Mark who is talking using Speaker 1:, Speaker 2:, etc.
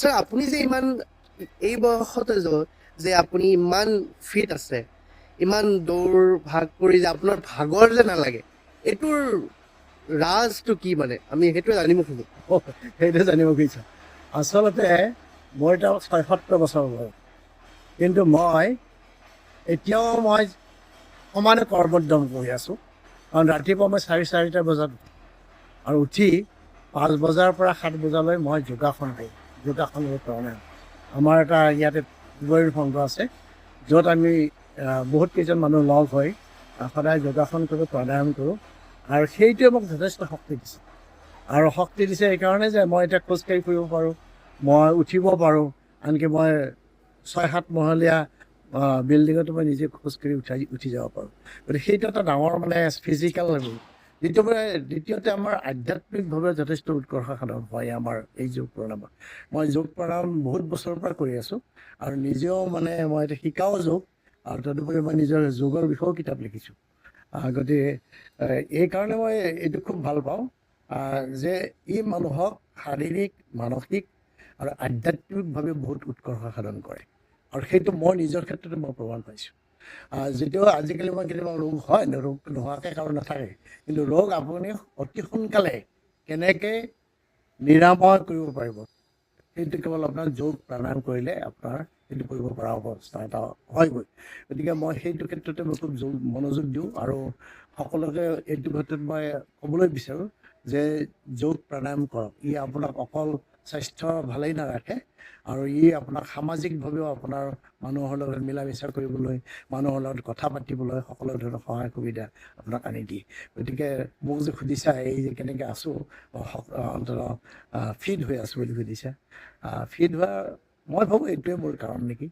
Speaker 1: Sir আপুনি যে ইমান এই বয়সতে যে আপুনি ইমান ফিট আছে, ইমান দৌৰ ভাগ কৰি যে আপোনাৰ ভাগৰ যে নালাগে, এইটোৰ ৰাজটো কি মানে আমি সেইটোৱে জানিব খোজো।
Speaker 2: সেইটো জানিব খুজিছোঁ। আচলতে মোৰ এতিয়া ৭৬ বছৰ বয়স, কিন্তু এতিয়াও মই সমানে কৰ্মোদ্যম কৰি আছোঁ। কাৰণ ৰাতিপুৱা মই ৪:৩০ বজাত আৰু উঠি ৫ বজাৰ পৰা ৭ বজালৈ মই যোগাসন কৰোঁ। যোগাসন আৰু প্ৰাণায়াম। আমাৰ এটা ইয়াতে যুৱৰীৰ সংঘ আছে, য'ত আমি বহুত কেইজন মানুহ লগ হৈ সদায় যোগাসন কৰোঁ, প্ৰাণায়াম কৰোঁ, আৰু সেইটোৱে মোক যথেষ্ট শক্তি দিছে। আৰু শক্তি দিছে এইকাৰণে যে মই এতিয়া খোজকাঢ়ি ফুৰিব পাৰোঁ, মই উঠিব পাৰোঁ, আনকি মই ৬-৭ মহলীয়া বিল্ডিঙতো মই নিজে খোজকাঢ়ি উঠি যাব পাৰোঁ। গতিকে সেইটো এটা ডাঙৰ মানে ফিজিকেল লেভেল। দ্বিতীয়তে আমাৰ আধ্যাত্মিকভাৱে যথেষ্ট উৎকৰ্ষ সাধন হয় আমাৰ এই যোগ প্ৰণামত। মই যোগ প্ৰণাম বহুত বছৰৰ পৰা কৰি আছোঁ, আৰু নিজেও মানে মই এতিয়া শিকাও যোগ, আৰু তদুপৰি মই নিজৰ যোগৰ বিষয়েও কিতাপ লিখিছোঁ। গতিকে এইকাৰণে মই এইটো খুব ভাল পাওঁ যে ই মানুহক শাৰীৰিক, মানসিক আৰু আধ্যাত্মিকভাৱে বহুত উৎকৰ্ষ সাধন কৰে, আৰু সেইটো মই নিজৰ ক্ষেত্ৰতে মই প্ৰমাণ পাইছোঁ। যদিও আজিকালি মই কেতিয়াবা ৰোগ হয়, ৰোগ নোহোৱাকৈ কাৰো নাথাকে, কিন্তু ৰোগ আপুনি অতি সোনকালে কেনেকৈ নিৰাময় কৰিব পাৰিব, সেইটো কেৱল আপোনাৰ যোগ প্ৰাণায়াম কৰিলে আপোনাৰ সেইটো কৰিব পৰা অৱস্থা এটা হয়গৈ। গতিকে মই সেইটো ক্ষেত্ৰতে মই খুব মনোযোগ দিওঁ, আৰু সকলোকে এইটো ক্ষেত্ৰত মই ক'বলৈ বিচাৰোঁ যে যোগ প্ৰাণায়াম কৰক। ই আপোনাক অকল স্বাস্থ্য ভালেই নাৰাখে, আৰু ই আপোনাক সামাজিকভাৱেও আপোনাৰ মানুহৰ লগত মিলা মিছা কৰিবলৈ, মানুহৰ লগত কথা পাতিবলৈ সকলো ধৰণৰ সহায় সুবিধা আপোনাক আনি দিয়ে। গতিকে মোক যে সুধিছা এই যে কেনেকৈ আছোঁ, অন্ততঃ ফিট হৈ আছোঁ বুলি সুধিছা, ফিট হোৱা মই ভাবোঁ এইটোৱে মোৰ কাৰণ নেকি।